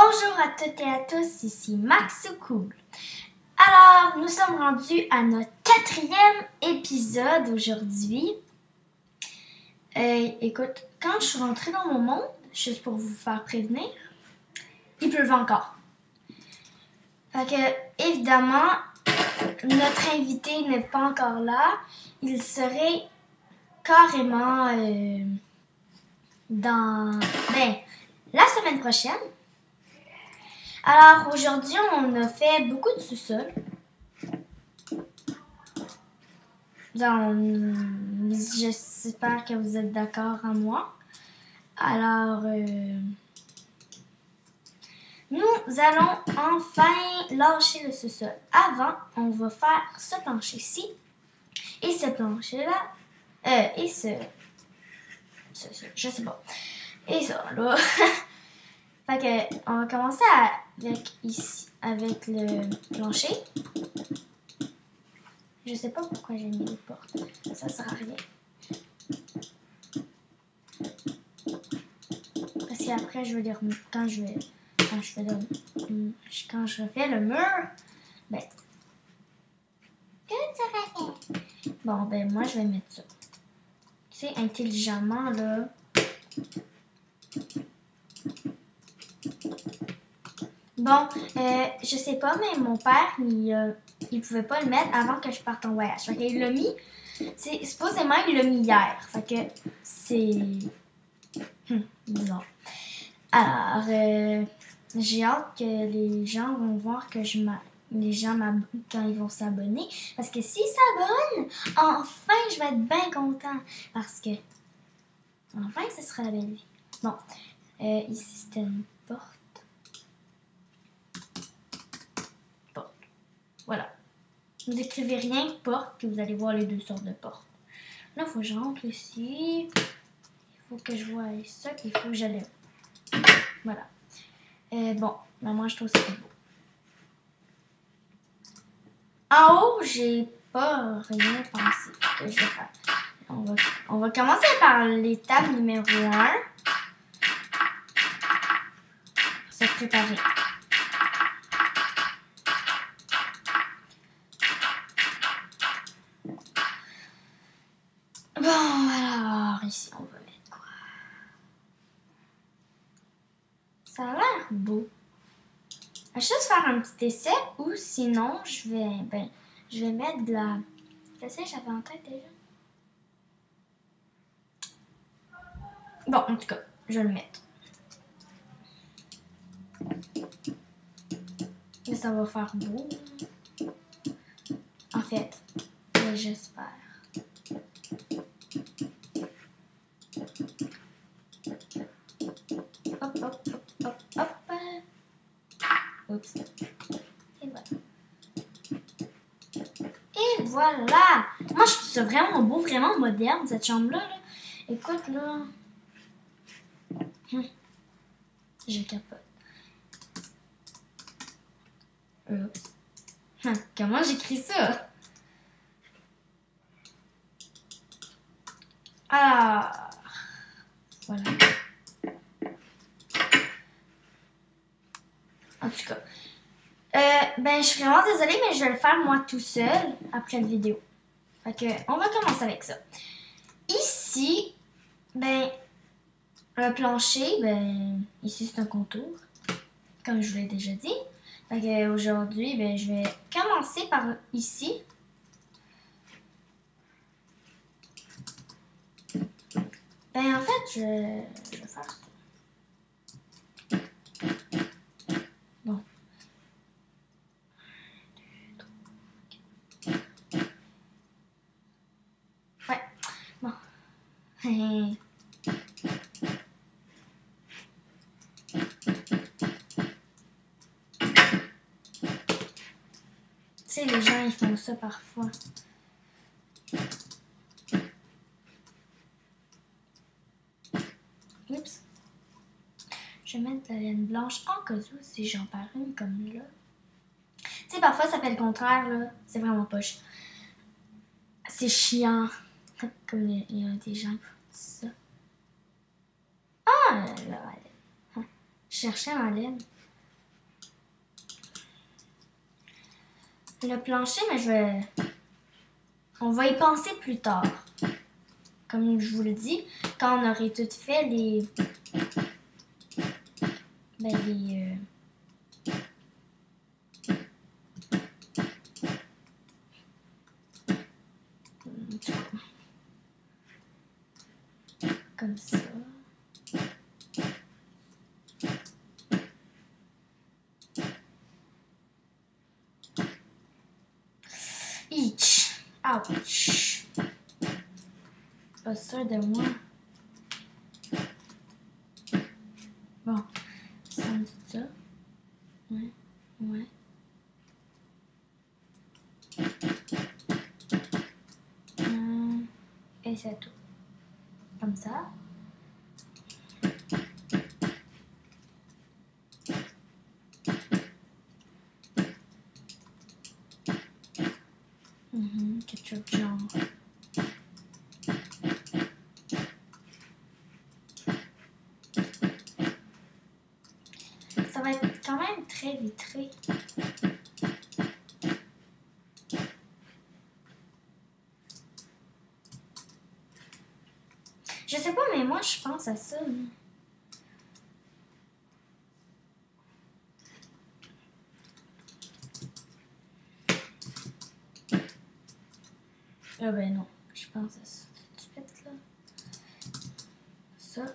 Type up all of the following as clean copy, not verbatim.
Bonjour à toutes et à tous, ici Max Cool. Alors, nous sommes rendus à notre 4e épisode aujourd'hui. Écoute, quand je suis rentrée dans mon monde, juste pour vous faire prévenir, il pleuvait encore. Fait que, évidemment, notre invité n'est pas encore là. Il serait carrément dans la semaine prochaine. Alors, aujourd'hui, on a fait beaucoup de sous-sol. J'espère que vous êtes d'accord à moi. Alors, nous allons enfin lâcher le sous-sol. Avant, on va faire ce plancher-ci et ce plancher-là. Et ce, je sais pas. Et ça, là. Fait que, on va commencer avec le plancher. Je sais pas pourquoi j'ai mis les portes. Ça sert à rien. Parce qu'après, je veux dire, quand je fais le mur, ben, que tu aurais fait? Bon, ben, moi, je vais mettre ça. Tu sais, intelligemment, là. Bon, je sais pas, mais mon père, il pouvait pas le mettre avant que je parte en voyage. Fait qu'il l'a mis, supposément, il l'a mis hier. Fait que c'est bizarre. Alors, j'ai hâte que les gens vont voir que quand ils vont s'abonner. Parce que s'ils s'abonnent, enfin, je vais être bien content. Parce que, enfin, ce sera la belle vie. Bon, ici, c'était une porte. Voilà. Vous écrivez rien que porte, puis vous allez voir les deux sortes de portes. Là, il faut que je rentre ici. Il faut que je vois ça, puis il faut que j'aille. Voilà. Bon, moi, je trouve ça beau. En haut, j'ai pas rien pensé que je vais faire. On va commencer par l'étape numéro 1. Se préparer. Bon, alors, ici, on va mettre quoi? Ça a l'air beau. Je vais juste faire un petit essai ou sinon, je vais mettre de la... Qu'est-ce que j'avais en tête déjà? Bon, en tout cas, je vais le mettre. Mais ça va faire beau. En fait, j'espère. Hop, hop, hop, hop, hop. Oups. Et voilà. Et voilà. Moi, je trouve ça vraiment beau, vraiment moderne, cette chambre-là. Là. Écoute, là. Je capote. Comment j'écris ça? Ah. Voilà. En tout cas. Je suis vraiment désolée, mais je vais le faire moi tout seul après la vidéo. Fait que, on va commencer avec ça. Ici, le plancher, ici c'est un contour, comme je vous l'ai déjà dit. Fait que aujourd'hui, je vais commencer par ici. En fait, je vais faire ça. Bon. Ouais. Bon. Tu sais, les gens, ils font ça parfois. Oups. Je vais mettre de la laine blanche en cas où si j'en perds une comme là. Tu sais, parfois, ça fait le contraire, là. C'est vraiment poche. C'est chiant. Comme il y a des gens qui font ça. Ah, la laine. Je cherchais ma laine. le plancher, mais on va y penser plus tard. Comme je vous le dis, quand on aurait tout fait les... comme ça. Ouch. Pas sûr de moi. Bon. Ça me dit ça. Ouais. Et c'est tout. Comme ça. Ketchup genre. Ça va être quand même très vitré. Je sais pas, mais moi je pense à ça. Ah ben non, je pense à ça tout de suite là. Ça,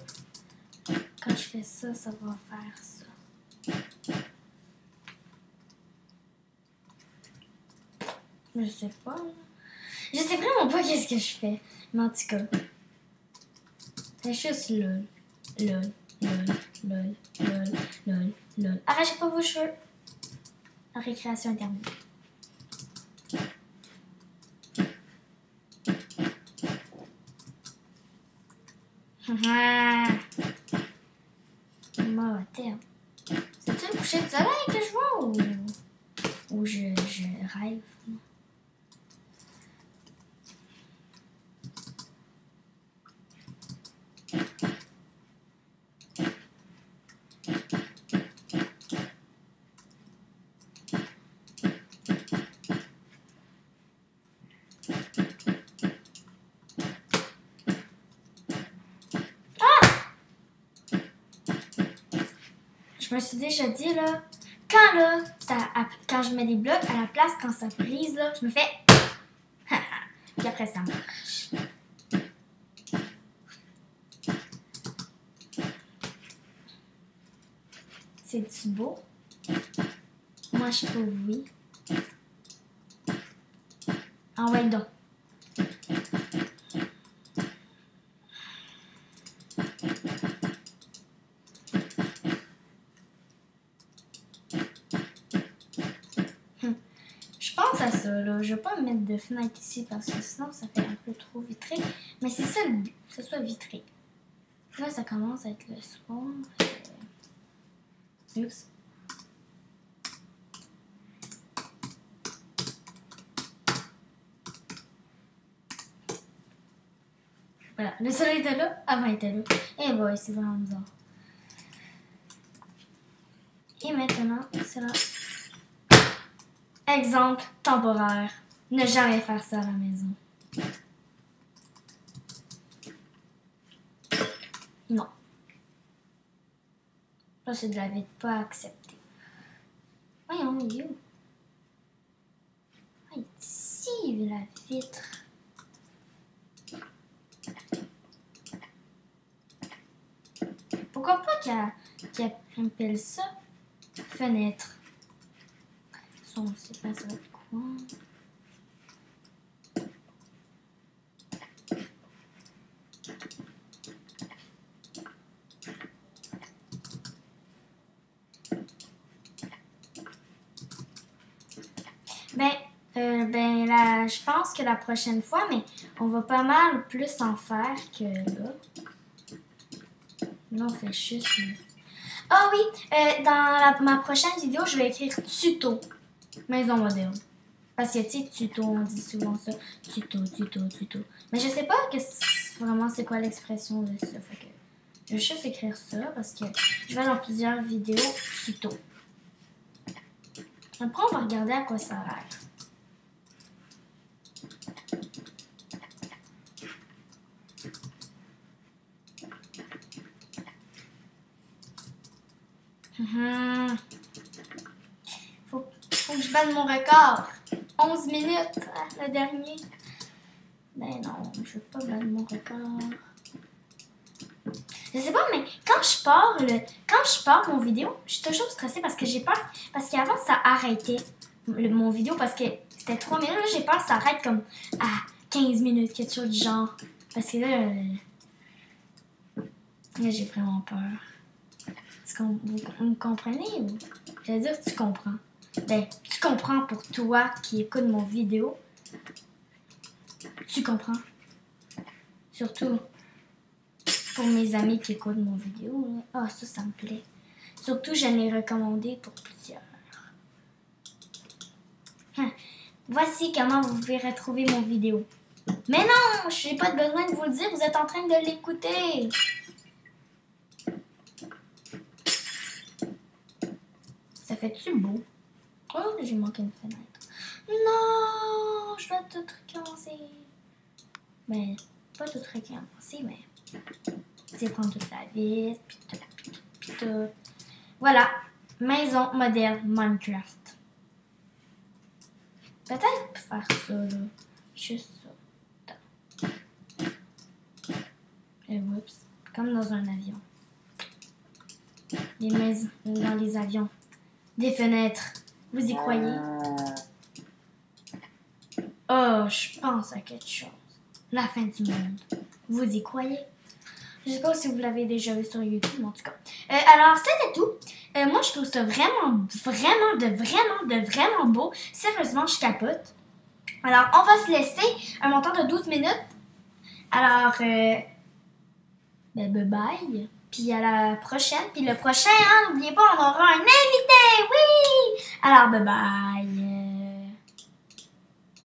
quand je fais ça, ça va faire ça. Je sais pas. Je sais vraiment pas qu'est-ce que je fais. Mais en tout cas, c'est juste lol. Lol. Arrachez pas vos cheveux. La récréation est terminée. Terme. C'est-tu le coucher de soleil que je vois ou je rêve? Je me suis déjà dit, là, quand je mets des blocs à la place, quand ça brise, là, je me fais... Puis après, ça marche. C'est-tu beau? Moi, je trouve oui. Ah ouais, donc. Je pense à ça, là. Je vais pas me mettre de fenêtre ici parce que sinon, ça fait un peu trop vitré. Mais c'est ça le but, que ce soit vitré. Là, ça commence à être le soir. Oups. Voilà, le soleil était là, avant il était là. Et boy, c'est vraiment bizarre. Et maintenant, c'est là. Exemple temporaire. Ne jamais faire ça à la maison. Non. Là, c'est de la vitre pas acceptée. Voyons, il est où? Ah, il est ici, la vitre. Pourquoi pas qu'elle appelle ça fenêtre? On ne sait pas ça va être quoi. Ben là, je pense que la prochaine fois, mais on va pas mal plus en faire que là. Là, on fait juste... Ah oui, dans ma prochaine vidéo, je vais écrire tuto maison moderne. Parce que, tu sais, tuto, on dit souvent ça. Tuto. Mais je sais pas vraiment c'est quoi l'expression de ça. Fait que je vais juste écrire ça parce que je vais dans plusieurs vidéos tuto. Après, on va regarder à quoi ça a l'air. Faut que je batte mon record. 11 minutes, le dernier. Ben non, je veux pas battre mon record. Je sais pas, mais quand je pars mon vidéo, je suis toujours stressée parce que j'ai peur. Parce qu'avant, ça arrêtait mon vidéo parce que c'était 3 minutes. Là, j'ai peur que ça arrête comme à 15 minutes, quelque chose du genre. Parce que là j'ai vraiment peur. Vous me comprenez? Ou? J'allais dire tu comprends. Ben, tu comprends pour toi qui écoute mon vidéo. Tu comprends. Surtout pour mes amis qui écoutent mon vidéo. Ah, ça me plaît. Surtout, je l'ai recommandé pour plusieurs. Voici comment vous pouvez retrouver mon vidéo. Mais non, je n'ai pas besoin de vous le dire, vous êtes en train de l'écouter. Ça fait-tu beau? Oh, j'ai manqué une fenêtre. Non, je dois tout recommencer. Mais, pas tout recommencer, mais... C'est prendre toute la vis, puis tout. Voilà, maison moderne Minecraft. Peut-être faire ça, là. Juste ça. Et oups, comme dans un avion. Les maisons dans les avions. Des fenêtres. Vous y croyez? Oh, je pense à quelque chose. La fin du monde. Vous y croyez? Je sais pas si vous l'avez déjà vu sur YouTube, mais en tout cas. Alors, c'était tout. Moi, je trouve ça vraiment beau. Sérieusement, je capote. Alors, on va se laisser un montant de 12 minutes. Alors, bye bye. Puis à la prochaine. Puis le prochain, hein, n'oubliez pas, on aura un invité. Oui! Alors, bye bye.